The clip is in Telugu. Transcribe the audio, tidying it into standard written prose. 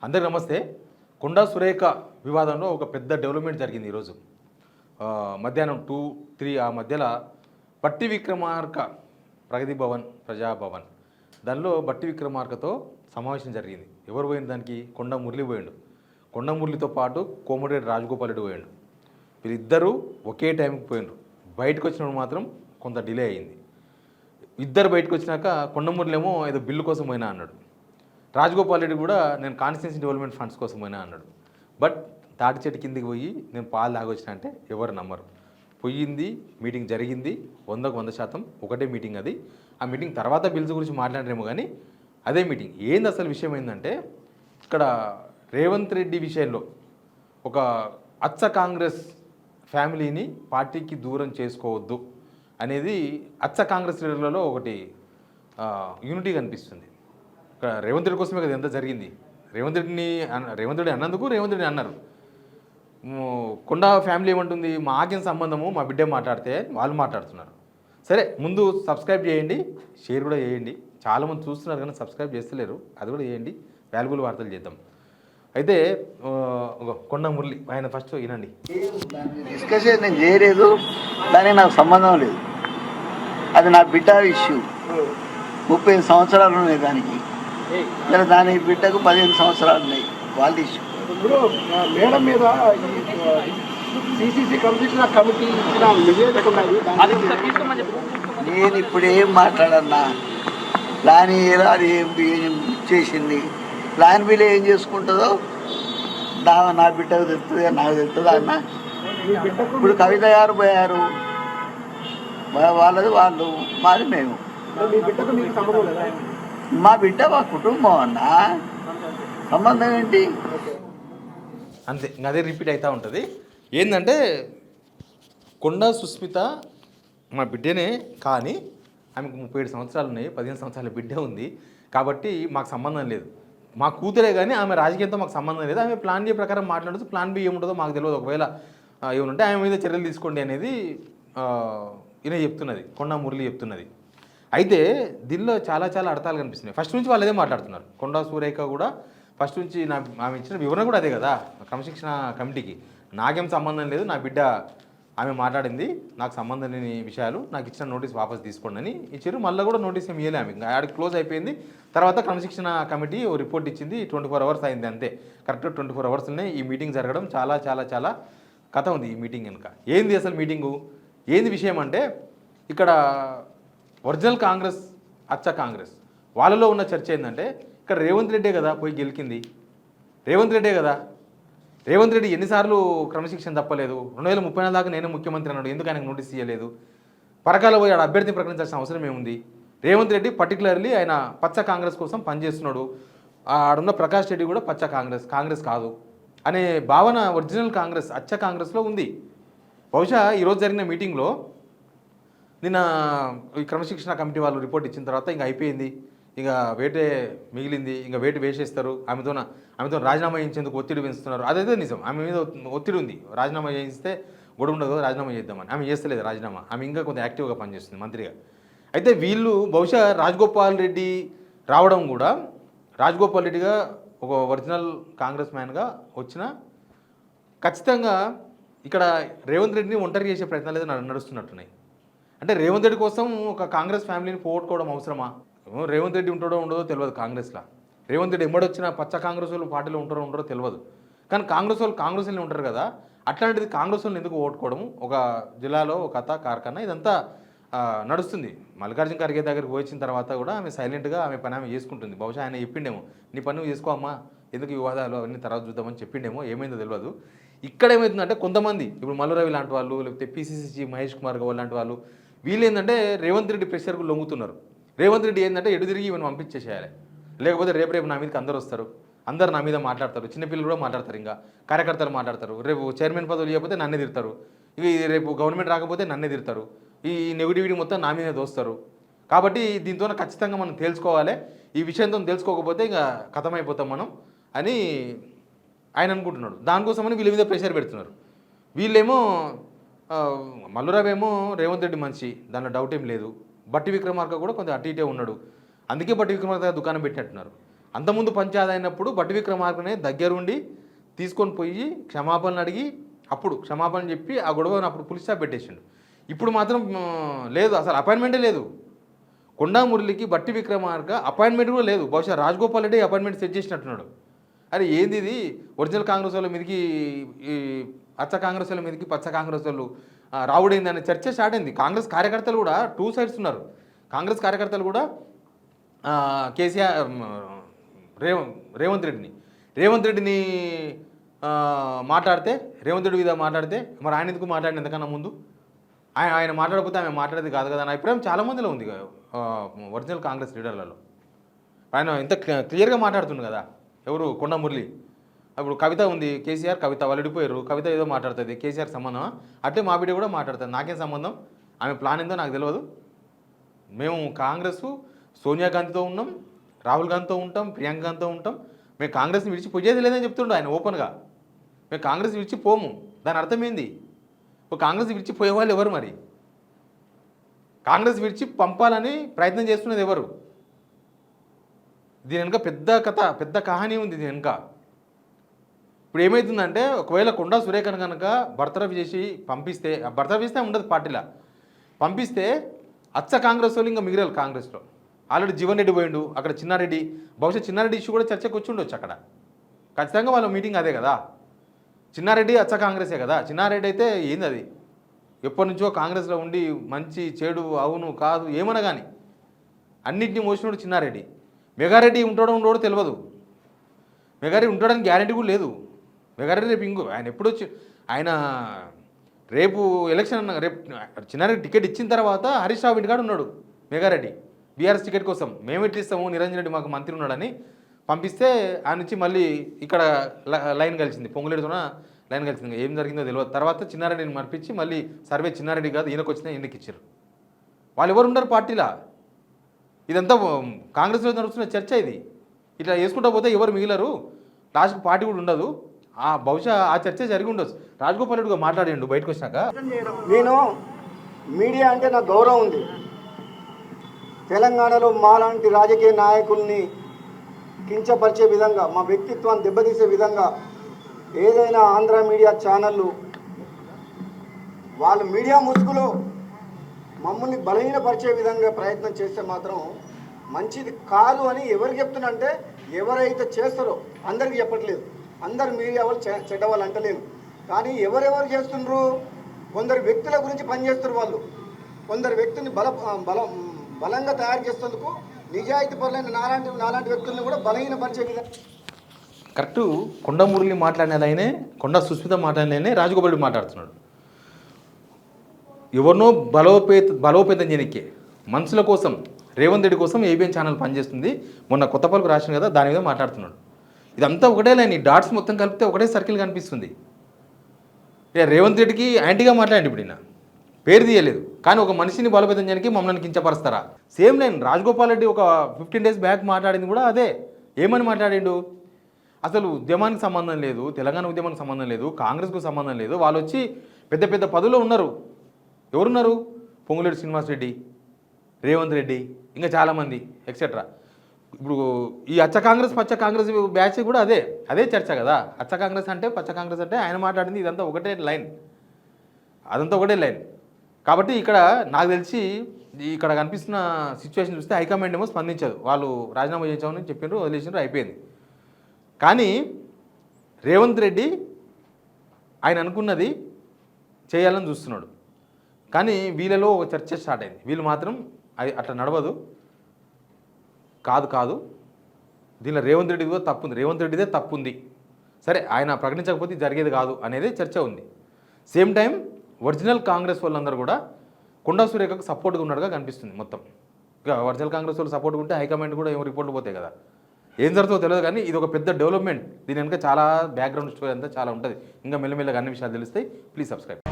అందరికీ నమస్తే. కొండా సురేఖ వివాదంలో ఒక పెద్ద డెవలప్మెంట్ జరిగింది ఈరోజు. మధ్యాహ్నం 2-3 ఆ మధ్యలో బట్టి విక్రమార్క ప్రగతి భవన్, ప్రజాభవన్ దానిలో బట్టి విక్రమార్కతో సమావేశం జరిగింది. ఎవరు పోయింది దానికి? కొండ మురళి పోయిండు. కొండ మురళితో పాటు కోమటిరెడ్డి రాజగోపాల్ రెడ్డి పోయిండు. వీళ్ళిద్దరూ ఒకే టైంకి పోయిండ్రు. బయటకు వచ్చినప్పుడు మాత్రం కొంత డిలే అయింది. ఇద్దరు బయటకు వచ్చినాక కొండ మురళి ఏమో ఏదో బిల్లు కోసం పోయినా అన్నాడు. రాజగోపాల్ రెడ్డి కూడా నేను కాన్స్టిట్యూన్సీ డెవలప్మెంట్ ఫండ్స్ కోసం పోయినా అన్నాడు. బట్ తాటి చెట్టు కిందికి పోయి నేను పాలు తాగొచ్చిన అంటే ఎవరు నమ్మరు. పోయింది, మీటింగ్ జరిగింది, 100% ఒకటే మీటింగ్ అది. ఆ మీటింగ్ తర్వాత బిల్స్ గురించి మాట్లాడరేమో కానీ అదే మీటింగ్. ఏంది అసలు విషయం ఏంటంటే, ఇక్కడ రేవంత్ రెడ్డి విషయంలో ఒక అచ్చ కాంగ్రెస్ ఫ్యామిలీని పార్టీకి దూరం చేసుకోవద్దు అనేది అచ్చ కాంగ్రెస్ లీడర్లలో ఒకటి యూనిటీ కనిపిస్తుంది. ఇక్కడ రేవంత్ రెడ్డి కోసమే కదా ఎంత జరిగింది. రేవంత్ రెడ్డి అన్నందుకు రేవంత్ రెడ్డి అన్నారు. కొండా ఫ్యామిలీ ఏమంటుంది, మాకేం సంబంధము, మా బిడ్డే మాట్లాడితే వాళ్ళు మాట్లాడుతున్నారు. సరే, ముందు సబ్స్క్రైబ్ చేయండి, షేర్ కూడా చేయండి. చాలామంది చూస్తున్నారు కానీ సబ్స్క్రైబ్ చేస్తలేరు, అది కూడా చేయండి. వాల్యుబుల్ వార్తలు చేద్దాం. అయితే కొండ మురళి ఆయన ఫస్ట్ వినండి. డిస్కషన్ నేను చేయలేదు, దానికి నాకు సంబంధం లేదు. అది నా బిడ్డ ఇష్యూ. 30 సంవత్సరాలు ఉన్నాయి దానికి, దాని బిడ్డకు 15 సంవత్సరాలు ఉన్నాయి. వాళ్ళ ఇష్యూ. ఇప్పుడు మేడం మీద సిసిసి కమిషన్ కమిటీ ఇచ్చిన నివేదిక ఉన్నది. నేను ఇప్పుడు ఏం మాట్లాడన్నా, ప్లాన్ అది ఏం చేసింది, ప్లాన్ బిల్ ఏం చేసుకుంటుందో నా బిడ్డకు తెలుస్తుంది, నాకు తెలుస్తుందా అన్న. ఇప్పుడు కవిత గారు పోయారు, వాళ్ళది వాళ్ళు, మాది మేము. మీ బిడ్డకు మీకు సంబంధం లేదా? మా బిడ్డ మా కుటుంబం అన్న, సంబంధం ఏంటి? అంతే, ఇంకా అదే రిపీట్ అవుతూ ఉంటుంది. ఏంటంటే కొండా సుస్మిత మా బిడ్డనే, కానీ ఆమెకు 37 సంవత్సరాలు ఉన్నాయి, 15 సంవత్సరాల బిడ్డ ఉంది, కాబట్టి మాకు సంబంధం లేదు. మా కూతురే కానీ ఆమె రాజకీయంతో మాకు సంబంధం లేదు. ఆమె ప్లాన్ ఏ ప్రకారం మాట్లాడుతూ ప్లాన్ బి ఏముంటుందో మాకు తెలియదు. ఒకవేళ ఏముంటే ఆమె మీద చర్యలు తీసుకోండి అనేది ఈయన చెప్తున్నది, కొండా మురళి చెప్తున్నది. అయితే దీనిలో చాలా చాలా అర్థాలు కనిపిస్తున్నాయి. ఫస్ట్ నుంచి వాళ్ళు అదే మాట్లాడుతున్నారు. కొండా సురేఖ కూడా ఫస్ట్ నుంచి ఆమె ఇచ్చిన వివరణ కూడా అదే కదా క్రమశిక్షణ కమిటీకి. నాకేం సంబంధం లేదు, నా బిడ్డ ఆమె మాట్లాడింది, నాకు సంబంధం లేని విషయాలు, నాకు ఇచ్చిన నోటీస్ వాపస్ తీసుకోండి అని ఇచ్చారు. మళ్ళీ కూడా నోటీస్ ఏమి ఇవ్వలే ఆమె, ఆడికి క్లోజ్ అయిపోయింది. తర్వాత క్రమశిక్షణ కమిటీ ఓ రిపోర్ట్ ఇచ్చింది, 24 అవర్స్ అయింది అంతే. కరెక్ట్గా 24 అవర్స్లోనే ఈ మీటింగ్ జరగడం చాలా చాలా చాలా కథ ఉంది ఈ మీటింగ్ కనుక. ఏంది అసలు మీటింగు, ఏంది విషయం అంటే, ఇక్కడ ఒరిజినల్ కాంగ్రెస్, అచ్చ కాంగ్రెస్ వాళ్ళలో ఉన్న చర్చ ఏంటంటే, ఇక్కడ రేవంత్ రెడ్డే కదా పోయి గెలికింది, రేవంత్ రెడ్డే కదా. రేవంత్ రెడ్డి ఎన్నిసార్లు క్రమశిక్షణ తప్పలేదు, 2034 దాకా నేనే ముఖ్యమంత్రి అన్నాడు, ఎందుకు ఆయనకు నోటీస్ ఇవ్వలేదు? పరకాల పోయి ఆడ అభ్యర్థిని ప్రకటించాల్సిన అవసరం ఏముంది? రేవంత్ రెడ్డి పర్టికులర్లీ ఆయన పచ్చ కాంగ్రెస్ కోసం పనిచేస్తున్నాడు, ఆడున్న ప్రకాష్ రెడ్డి కూడా పచ్చ కాంగ్రెస్ కాదు అనే భావన ఒరిజినల్ కాంగ్రెస్, అచ్చ కాంగ్రెస్లో ఉంది. బహుశా ఈరోజు జరిగిన మీటింగ్లో నిన్న ఈ క్రమశిక్షణ కమిటీ వాళ్ళు రిపోర్ట్ ఇచ్చిన తర్వాత ఇంకా అయిపోయింది, ఇక వేటే మిగిలింది, ఇంకా వేటు వేసేస్తారు, ఆమెతో రాజీనామా చేయించేందుకు ఒత్తిడి పెంచుతున్నారు. అదైతే నిజం, ఆమె మీద ఒత్తిడి ఉంది. రాజీనామా చేయిస్తే గొడవ ఉండదు, రాజీనామా చేద్దామని. ఆమె చేస్తలేదు రాజీనామా, ఆమె ఇంకా కొంత యాక్టివ్గా పనిచేస్తుంది మంత్రిగా. అయితే వీళ్ళు బహుశా రాజగోపాల్ రెడ్డి రావడం కూడా, రాజగోపాల్ రెడ్డిగా ఒక ఒరిజినల్ కాంగ్రెస్ మ్యాన్గా వచ్చిన ఖచ్చితంగా ఇక్కడ రేవంత్ రెడ్డిని ఒంటరి చేసే ప్రయత్నాలు అయితే నడుస్తున్నట్టున్నాయి. అంటే రేవంత్ రెడ్డి కోసం ఒక కాంగ్రెస్ ఫ్యామిలీని పోగొట్టుకోవడం అవసరమా? రేవంత్ రెడ్డి ఉంటాడో ఉండదో తెలియదు కాంగ్రెస్లో. రేవంత్ రెడ్డి ఎమ్మడొచ్చిన పచ్చ కాంగ్రెస్ వాళ్ళు పార్టీలో ఉంటారో ఉండరో తెలియదు. కానీ కాంగ్రెస్ వాళ్ళని ఉంటారు కదా, అట్లాంటిది కాంగ్రెస్ వాళ్ళని ఎందుకు ఓట్టుకోవడం? ఒక జిల్లాలో ఒక కథ కార్ఖానా ఇదంతా నడుస్తుంది. మల్లికార్జున ఖర్గే దగ్గరికి వచ్చిన తర్వాత కూడా ఆమె సైలెంట్గా ఆమె పని ఆమె చేసుకుంటుంది. బహుశా ఆయన చెప్పిండేమో, నీ పని నువ్వు చేసుకోమ్మా, ఎందుకు వివాదాలు అవన్నీ తర్వాత చూద్దామని చెప్పిండేమో, ఏమైందో తెలియదు. ఇక్కడ ఏమవుతుందంటే కొంతమంది, ఇప్పుడు మల్లురవి లాంటి వాళ్ళు, లేకపోతే పిసిసి మహేష్ కుమార్ గౌడ్ లాంటి వాళ్ళు, వీళ్ళు ఏంటంటే రేవంత్ రెడ్డి ప్రెషర్కు లొంగుతున్నారు. రేవంత్ రెడ్డి ఏంటంటే ఎటు తిరిగి ఇవన్నీ పంపించేసేయాలి, లేకపోతే రేపు నా మీదకి అందరు వస్తారు, అందరు నా మీద మాట్లాడతారు, చిన్నపిల్లలు కూడా మాట్లాడతారు, ఇంకా కార్యకర్తలు మాట్లాడతారు, రేపు చైర్మన్ పదవులు ఇవ్వకపోతే నన్నే తిడతారు, ఇక రేపు గవర్నమెంట్ రాకపోతే నన్నే తిడతారు, ఈ నెగిటివిటీ మొత్తం నా మీద దోస్తారు. కాబట్టి దీంతో ఖచ్చితంగా మనం తెలుసుకోవాలి, ఈ విషయంతో తెలుసుకోకపోతే ఇంకా కథమైపోతాం మనం అని ఆయన అనుకుంటున్నాడు. దానికోసమని వీళ్ళ మీద ప్రెషర్ పెడుతున్నారు. వీళ్ళేమో మల్లురావేమో రేవంత్ రెడ్డి మనిషి, దాంట్లో డౌట్ ఏం లేదు. బట్టి విక్రమార్క కూడా కొంచెం అటు ఇటే ఉన్నాడు, అందుకే బట్టి విక్రమార్క దుకాణం పెట్టినట్టున్నారు. అంతకుముందు పంచాయతీ అయినప్పుడు బట్టి విక్రమార్కనే దగ్గరుండి తీసుకొని పోయి క్షమాపణలు అడిగి అప్పుడు క్షమాపణ చెప్పి ఆ గొడవను అప్పుడు పులిస్ స్టాప్ పెట్టేసిండు. ఇప్పుడు మాత్రం లేదు, అసలు అపాయింట్మెంటే లేదు. కొండా మురళికి బట్టి విక్రమార్క అపాయింట్మెంట్ కూడా లేదు. బహుశా రాజగోపాల్ రెడ్డి అపాయింట్మెంట్ సెట్ చేసినట్టున్నాడు. అరే ఏంది ఇది, ఒరిజినల్ కాంగ్రెస్ వాళ్ళ మీదకి ఈ అచ్చ కాంగ్రెస్ వాళ్ళ మీదకి పచ్చ కాంగ్రెస్ వాళ్ళు రావుడైంది అనే చర్చ స్టార్ట్ అయింది. కాంగ్రెస్ కార్యకర్తలు కూడా టూ సైడ్స్ ఉన్నారు. కాంగ్రెస్ కార్యకర్తలు కూడా కేసీఆర్ రేవంత్ రెడ్డిని మాట్లాడితే, రేవంత్ రెడ్డి మీద మాట్లాడితే మరి ఆయన ఎందుకు మాట్లాడిన ఎంతకన్నా ముందు ఆయన మాట్లాడకపోతే ఆమె మాట్లాడేది కాదు కదా అనే అభిప్రాయం చాలామందిలో ఉంది ఒరిజినల్ కాంగ్రెస్ లీడర్లలో. ఆయన ఎంత క్లియర్గా మాట్లాడుతుంది కదా. ఎవరు కొండా మురళి. అప్పుడు కవిత ఉంది, కేసీఆర్ కవిత వాళ్ళు విడిపోయారు. కవిత ఏదో మాట్లాడుతుంది, కేసీఆర్ సంబంధమా? అట్లే మా బిడ్డ కూడా మాట్లాడుతుంది. నాకేం సంబంధం, ఆమె ప్లాన్ ఏందో నాకు తెలియదు. మేము కాంగ్రెస్ సోనియా గాంధీతో ఉన్నాం, రాహుల్ గాంధీతో ఉంటాం, ప్రియాంక గాంధీతో ఉంటాం. మేము కాంగ్రెస్ని విడిచిపోయేది లేదని చెప్తుండే ఆయన ఓపెన్గా. మేము కాంగ్రెస్ విడిచిపోము. దాని అర్థం ఏంది? కాంగ్రెస్ విడిచిపోయే వాళ్ళు ఎవరు? మరి కాంగ్రెస్ విడిచి పంపాలని ప్రయత్నం చేస్తున్నది ఎవరు? దీని వెనుక పెద్ద కథ, పెద్ద కహానీ ఉంది దీని వెనుక. ఇప్పుడు ఏమవుతుందంటే, ఒకవేళ కొండా సురేఖను కనుక బర్తరఫ్ చేసి పంపిస్తే, బర్తరఫ్ చేస్తే ఉండదు పార్టీలో, పంపిస్తే అచ్చ కాంగ్రెస్ వాళ్ళు ఇంకా మిగిలారు కాంగ్రెస్లో. ఆల్రెడీ జీవన్ రెడ్డి పోయిండు, అక్కడ చిన్నారెడ్డి, బహుశా చిన్నారెడ్డి ఇష్యూ కూడా చర్చకు వచ్చి ఉండొచ్చు అక్కడ. ఖచ్చితంగా వాళ్ళ మీటింగ్ అదే కదా. చిన్నారెడ్డి అచ్చ కాంగ్రెసే కదా. చిన్నారెడ్డి అయితే ఏంది అది, ఎప్పటి నుంచో కాంగ్రెస్లో ఉండి మంచి చెడు అవును కాదు ఏమన్నా కానీ అన్నింటినీ మోసినోడు చిన్నారెడ్డి. మెగారెడ్డి ఉండడో తెలియదు. మెగారెడ్డి ఉంటాడని గ్యారెంటీ కూడా లేదు. మెగారెడ్డి రేపు ఆయన ఎప్పుడు వచ్చి ఆయన రేపు ఎలక్షన్ రేపు చిన్నారెడ్డి టికెట్ ఇచ్చిన తర్వాత హరీష్ రావు ఇంటికాడు ఉన్నాడు మెగారెడ్డి బీఆర్ఎస్ టికెట్ కోసం. మేము ఎట్లు ఇస్తాము, నిరంజన్ రెడ్డి మాకు మంత్రి ఉన్నాడని పంపిస్తే ఆయన నుంచి మళ్ళీ ఇక్కడ లైన్ కలిసింది, పొంగులేడుతోన లైన్ కలిసింది. ఏం జరిగిందో తెలియదు. తర్వాత చిన్నారెడ్డిని మర్పించి మళ్ళీ సర్వే చిన్నారెడ్డి కాదు ఈయనకు వచ్చినా ఈయనకి ఇచ్చారు. వాళ్ళు ఎవరు ఉండరు పార్టీలా. ఇదంతా కాంగ్రెస్లో నడుస్తున్న చర్చ ఇది. ఇట్లా వేసుకుంటా పోతే ఎవరు మిగిలరు, లాస్ట్కి పార్టీ కూడా ఉండదు. బహుశా ఆ చర్చ జరిగి ఉండొచ్చు. రాజగోపాల్ రెడ్డిగా మాట్లాడిండు బయటకు వచ్చినాక. నేను మీడియా అంటే నాకు గౌరవం ఉంది. తెలంగాణలో మాలాంటి రాజకీయ నాయకుల్ని కించపరిచే విధంగా, మా వ్యక్తిత్వాన్ని దెబ్బతీసే విధంగా ఏదైనా ఆంధ్ర మీడియా ఛానళ్ళు వాళ్ళ మీడియా ముసుగులో మమ్మల్ని బలహీనపరిచే విధంగా ప్రయత్నం చేస్తే మాత్రం మంచిది కాదు అని ఎవరికి చెప్తున్నా అంటే, ఎవరైతే చేస్తారో అందరికీ చెప్పట్లేదు. అందరు మీడియా వాళ్ళు చెడ్డవాళ్ళు అంటలేను, కానీ ఎవరెవరు చేస్తుండ్రు, కొందరు వ్యక్తుల గురించి పనిచేస్తున్నారు వాళ్ళు. కొందరు వ్యక్తిని బలంగా తయారు చేసేందుకు నిజాయితీ పరులైన నాలాంటి వ్యక్తులను కూడా బలహీనపరిచే విధంగా. కరెక్టు. కొండా మురళి మాట్లాడినది ఆయనే, కొండా సుస్మిత మాట్లాడిననే రాజగోపాల్ రెడ్డి మాట్లాడుతున్నాడు. ఎవరినో బలోపేతం చేయనికే మనుషుల కోసం, రేవంత్ రెడ్డి కోసం ఏబిఎన్ ఛానల్ పనిచేస్తుంది. మొన్న కొత్త పలుకు రాసిన కదా, దాని మీద మాట్లాడుతున్నాడు. ఇదంతా ఒకటే లైన్, ఈ డాట్స్ మొత్తం కలిపితే ఒకటే సర్కిల్ కనిపిస్తుంది. రేవంత్ రెడ్డికి యాంటీగా మాట్లాడండి. ఇప్పుడు ఈయన పేరు తీయలేదు, కానీ ఒక మనిషిని బలోపేతం చేయడానికి మమ్మల్ని కించపరుస్తారా? సేమ్ లైన్ రాజగోపాల్ రెడ్డి ఒక 15 days బ్యాక్ మాట్లాడింది కూడా అదే. ఏమని మాట్లాడిండు? అసలు ఉద్యమానికి సంబంధం లేదు, తెలంగాణ ఉద్యమానికి సంబంధం లేదు, కాంగ్రెస్కు సంబంధం లేదు. వాళ్ళు వచ్చి పెద్ద పెద్ద పదవుల్లో ఉన్నారు. ఎవరున్నారు? పొంగులేటి శ్రీనివాస్ రెడ్డి, రేవంత్ రెడ్డి, ఇంకా చాలామంది ఎక్సెట్రా. ఇప్పుడు ఈ అచ్చ కాంగ్రెస్ పచ్చ కాంగ్రెస్ బ్యాచ్ కూడా అదే చర్చ కదా. అచ్చ కాంగ్రెస్ అంటే పచ్చ కాంగ్రెస్ అంటే ఆయన మాట్లాడింది ఇదంతా ఒకటే లైన్, అదంతా ఒకటే లైన్. కాబట్టి ఇక్కడ నాకు తెలిసి ఇక్కడ కనిపిస్తున్న సిచ్యువేషన్ చూస్తే హైకమాండ్ ఏమో స్పందించదు. వాళ్ళు రాజీనామా చేయించామని చెప్పిండ్రు, వదిలేసిండ్రు, అయిపోయింది. కానీ రేవంత్ రెడ్డి ఆయన అనుకున్నది చేయాలని చూస్తున్నాడు. కానీ వీళ్ళలో ఒక చర్చ స్టార్ట్ అయింది. వీళ్ళు మాత్రం అది అట్లా నడవదు, కాదు దీనిలో రేవంత్ రెడ్డిదో తప్పుంది, రేవంత్ రెడ్డిదే తప్పుంది, సరే ఆయన ప్రకటించకపోతే జరిగేది కాదు అనేది చర్చ ఉంది. సేమ్ టైం ఒరిజినల్ కాంగ్రెస్ వాళ్ళందరూ కూడా కొండా సురేఖకు సపోర్ట్గా ఉన్నట్టుగా కనిపిస్తుంది మొత్తం. ఇక ఒరిజినల్ కాంగ్రెస్ వాళ్ళు సపోర్ట్గా ఉంటే హైకమాండ్ కూడా ఏమో రిపోర్ట్లు పోతాయి కదా. ఏం జరుగుతుందో తెలియదు, కానీ ఇది ఒక పెద్ద డెవలప్మెంట్. దీని వెనుక చాలా బ్యాక్గ్రౌండ్ స్టోరీ అంతా చాలా ఉంటుంది. ఇంకా మెల్లమెల్లగా అన్ని విషయాలు తెలుస్తాయి. Please subscribe.